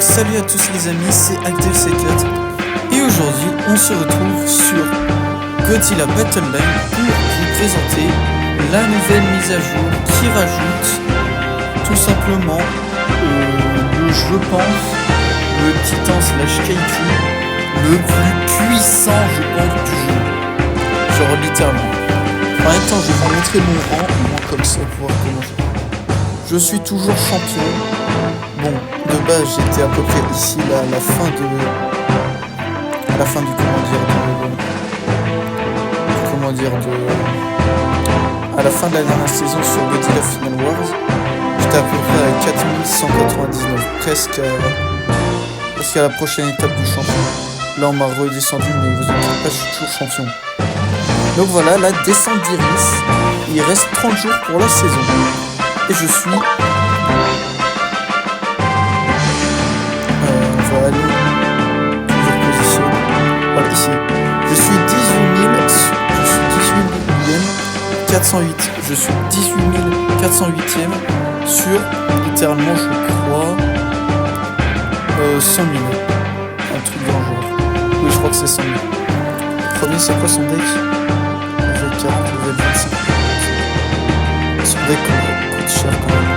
Donc salut à tous les amis, c'est ActelC4 et aujourd'hui on se retrouve sur Godzilla Battle Line pour vous présenter la nouvelle mise à jour qui rajoute tout simplement je pense, le Titan / Kaiju le plus puissant je pense du jeu. Genre littéralement. En même temps je vais vous montrer mon rang, au moins comme ça pour voir comment je suis toujours champion. Bon, de base j'étais à peu près ici là, à la fin du à la fin de la dernière saison sur Godzilla Final Wars. J'étais à peu près à 4199, presque à la prochaine étape du champion. Là on m'a redescendu, mais vous inquiétez pas, je suis toujours champion. Donc voilà, la descente d'Iris, il reste 30 jours pour la saison. Et je suis... on va aller... toujours positionner. Voilà, ici. Je suis 408. Je suis 18 408ème sur, littéralement, je crois, 100 000. Un truc dans le genre. Oui, je crois que c'est 100 000. Le premier, c'est quoi son deck? Level 40, level 25. Son deck coûte cher quand même.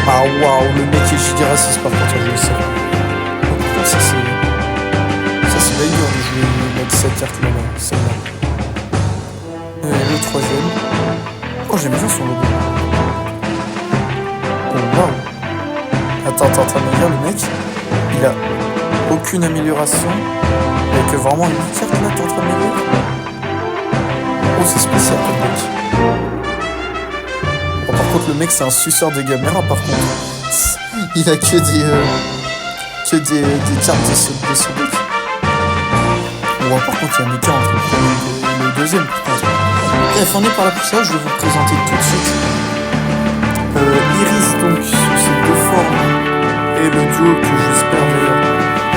Ah waouh, le mec est giga raciste par contre, je le sais. Oh, pourquoi ça c'est banger de jouer avec cette carte là, celle-là. Le troisième. Oh, j'aime bien son logo. Oh waouh. Attends, mais regarde le mec, il a aucune amélioration. Il n'y a que vraiment une carte là, t'es en train de m'améliorer. Oh, c'est spécial comme mec. Bon, par contre, le mec, c'est un suceur de Gamera, par contre. Il a que des cartes de ce deck. Bon, par contre, il y a un écart entre le premier et le deuxième. Bref, on est par là pour ça. Je vais vous présenter tout de suite Iris, donc, sous ces deux formes, et le duo que j'espère d'ailleurs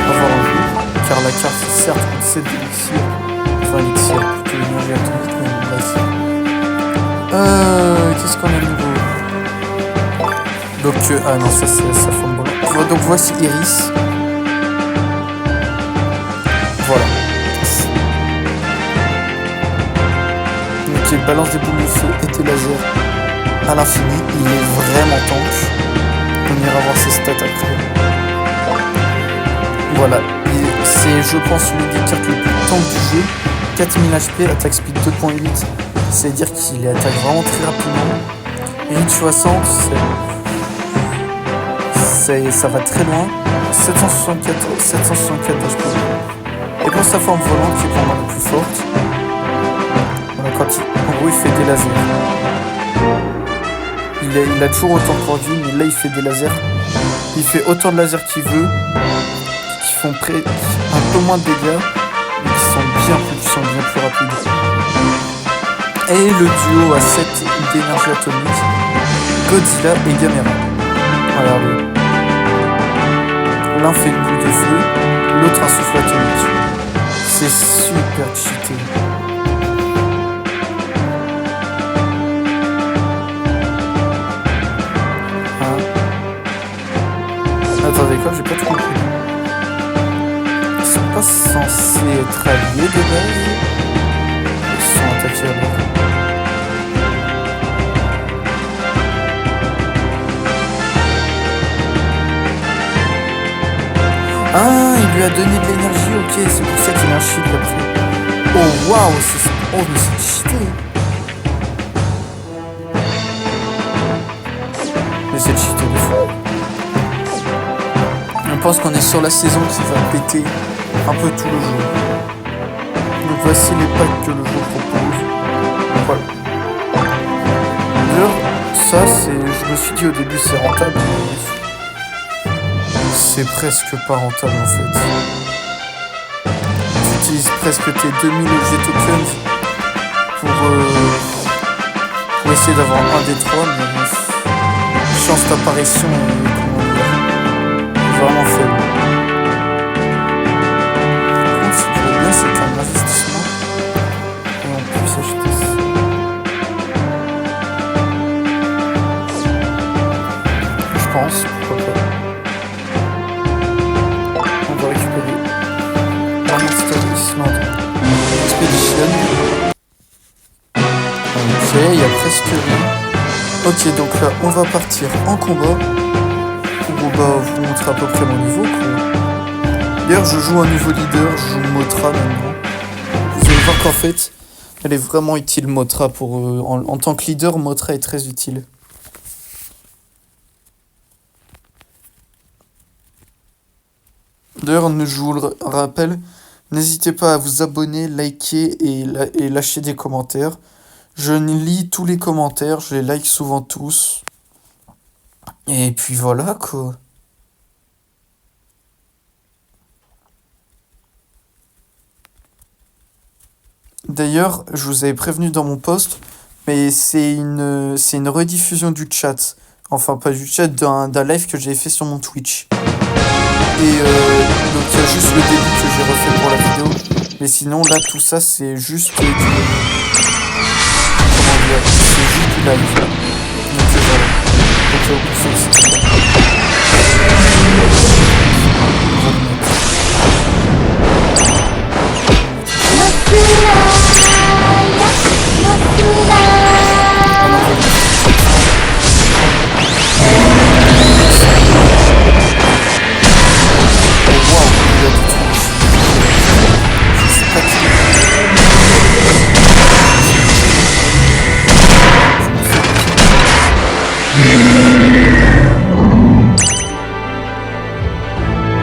avoir un jour. Car la carte, certes, c'est d'élixir. Enfin, élixir, plutôt énergie atomique, mais bref. Qu'est-ce qu'on a de nouveau? Donc, ah non, ça c'est sa forme volante. Donc voici Iris. Voilà. Donc il balance des boules de feu et des lasers à l'infini. Il est vraiment tank. On ira voir ses stats après. Voilà. C'est, je pense, une des cartes les plus tank du jeu. 4000 HP, attaque speed 2.8. C'est-à-dire qu'il attaque vraiment très rapidement. Reach 60, ça va très loin. 764 HP. Et pour sa forme volante, qui est pour moi la plus forte, voilà, en gros il fait des lasers. Il a toujours autant de points de vie, mais là il fait des lasers. Il fait autant de lasers qu'il veut, qui font un peu moins de dégâts, mais qui sont bien plus puissants, bien plus rapides. Et le duo à 7 d'énergie atomique, Godzilla et Gamera. Regardez. L'un fait une boule de feu, l'autre un souffle atomique. C'est super cheaté. Hein? Attendez quoi, j'ai pas tout compris. Ils sont pas censés être alliés de base. Ils sont attaqués à bord. Ah, il lui a donné de l'énergie, ok, c'est pour ça qu'il a un shield après. Oh waouh, oh mais c'est cheaté. Mais c'est cheaté de fou. On pense qu'on est sur la saison qui va péter un peu tout le jeu. Donc voici les packs que le jeu propose. Voilà. D'ailleurs, ça c'est, je me suis dit au début c'est rentable, mais c'est presque pas rentable en fait. Tu utilises presque tes 2000 objets tokens pour essayer d'avoir un des trois, mais chance d'apparition est vraiment faible. Par contre, ce qui est bien, c'est qu'un investissement, et on peut s'acheter ça. pense, pourquoi pas. On va récupérer Monster Island Expedition. Ok, il y a presque rien. Ok, donc là, on va partir en combat pour vous montrer à peu près mon niveau, quoi. D'ailleurs, je joue un nouveau leader, je joue Motra maintenant. Vous allez voir qu'en fait, elle est vraiment utile, Motra. En tant que leader, Motra est très utile. D'ailleurs, je vous le rappelle, n'hésitez pas à vous abonner, liker et lâcher des commentaires. Je lis tous les commentaires, je les like souvent tous. Et puis voilà, quoi. D'ailleurs, je vous avais prévenu dans mon post, mais c'est une rediffusion du chat. Enfin, pas du chat, d'un live que j'avais fait sur mon Twitch. Et donc il y a juste le début que j'ai refait pour la vidéo. Mais sinon, là, tout ça, c'est juste du... Comment dire? C'est juste du live. Donc voilà. Donc au plus c'est...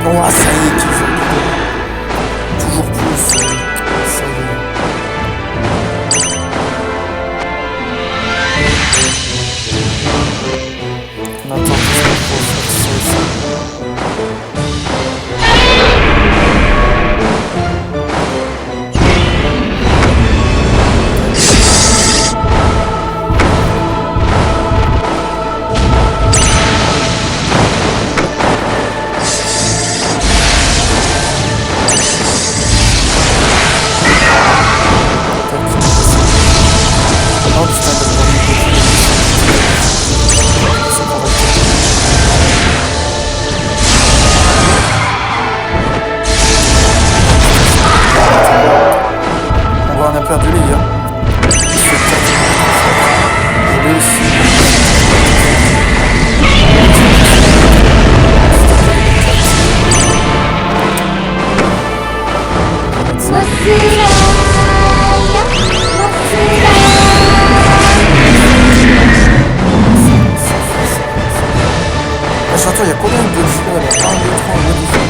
Oh, ça y est, toujours plus. Ça y est. On attend que ça pose, ça. Oh putain, t'as pas mis de c'est correct. On a perdu les gars. Je l'ai aussi. Surtout, il y a combien de Godzilla là? 1, 2, 3, Godzilla.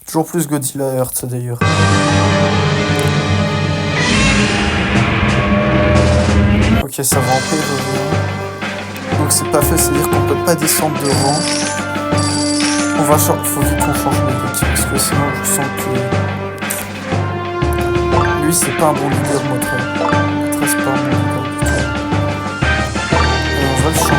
Toujours plus Godzilla Earth d'ailleurs. Ok, ça va en paix, donc c'est pas fait, c'est-à-dire qu'on peut pas descendre de rang. On va faut vite qu'on change le Godzilla parce que sinon je sens que lui c'est pas un bon leader Motra. Motra c'est pas un bon leader du tout. On va le changer.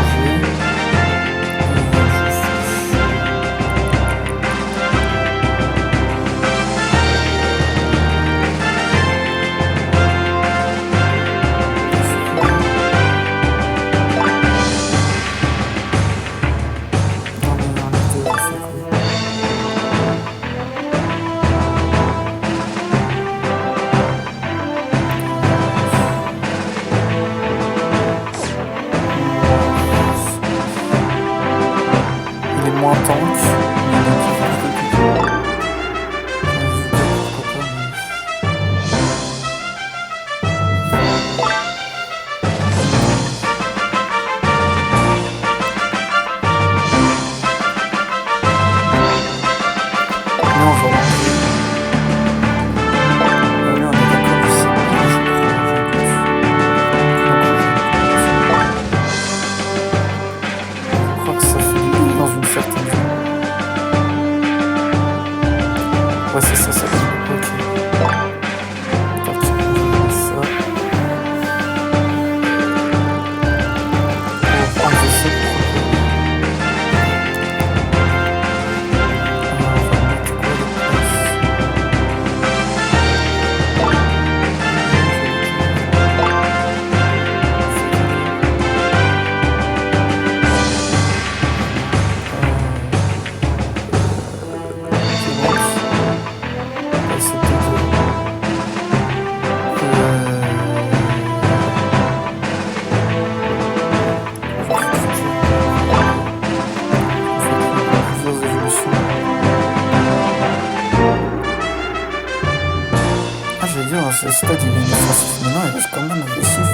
stade il est inoffensif, mais non, il reste quand même agressif.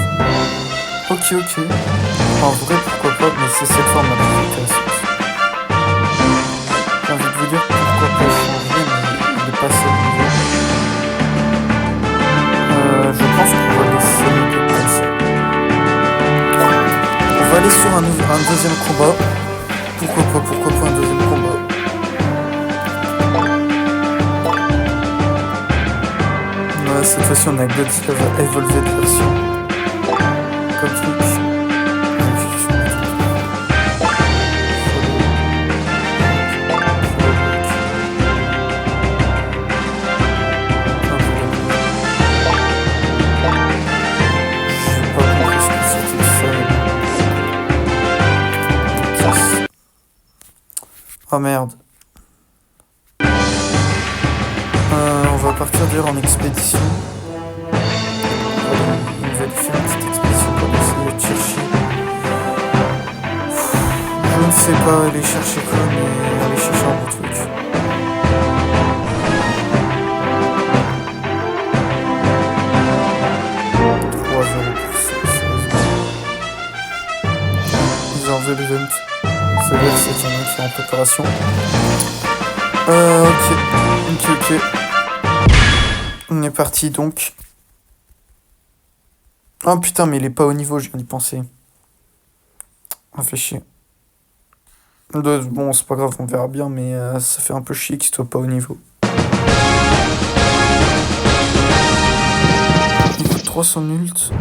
Ok. En vrai, pourquoi pas, mais c'est cette forme la plus intéressante. J'ai envie de vous dire pourquoi pas changer, mais il est pas assez niveau. Je pense qu'on va laisser comme ça. On va aller sur un deuxième combat. Pourquoi pas un deuxième combat. Ouais, cette fois-ci on a Godzilla va évoluer de version. Comme truc. Oh merde. On va partir d'ailleurs en expédition. On va lui faire une petite expédition pour essayer de chercher. Je ne sais pas aller chercher quoi, mais aller chercher un bon truc. Ils ont enlevé l'event. C'est vrai que c'est un qui est en préparation. Ok. On est parti donc. Oh putain, mais il est pas au niveau, je viens d'y penser. Ah, fait chier. Bon, c'est pas grave, on verra bien, mais ça fait un peu chier qu'il soit pas au niveau. Il coûte 300 ult.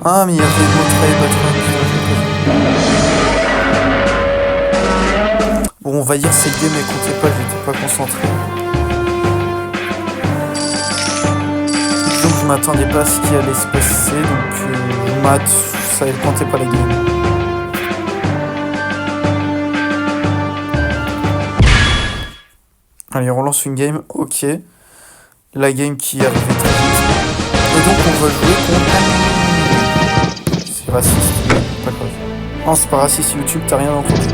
Ah, mais il y avait le mot try. Bon, on va dire cette game, elle comptait pas, j'étais pas concentré. Donc je m'attendais pas à ce qui allait se passer, donc ça elle comptait pas la game. Allez, on relance une game, ok. La game qui arrivait très vite. Et donc on va jouer contre... C'est raciste, pas grave. Non, c'est pas raciste, YouTube, t'as rien entendu.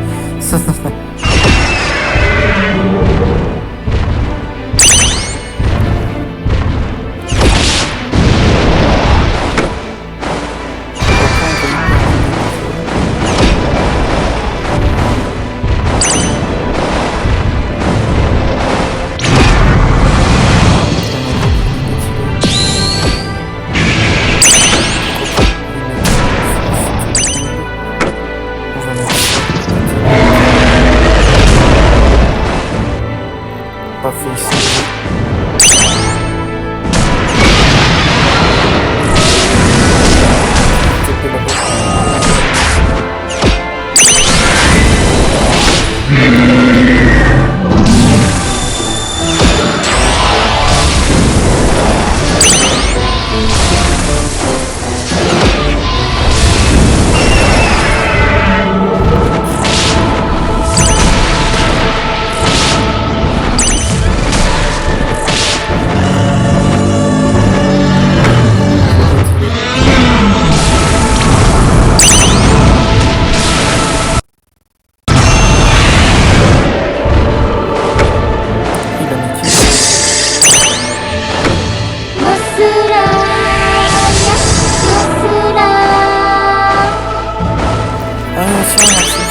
Ah non, tiens, merci.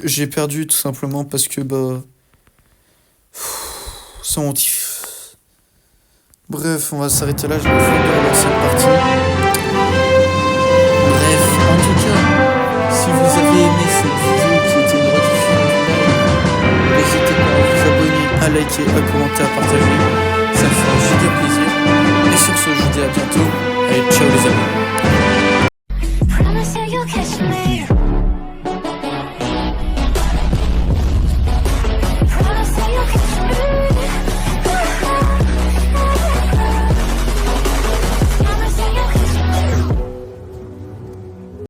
J'ai perdu tout simplement parce que sans motif. Bref, on va s'arrêter là, je vais faire cette partie. Bref, en tout cas, si vous avez aimé cette vidéo qui était une rediffusion du live, n'hésitez pas à vous abonner, à liker, à commenter, à partager. Ça me fait un giga plaisir.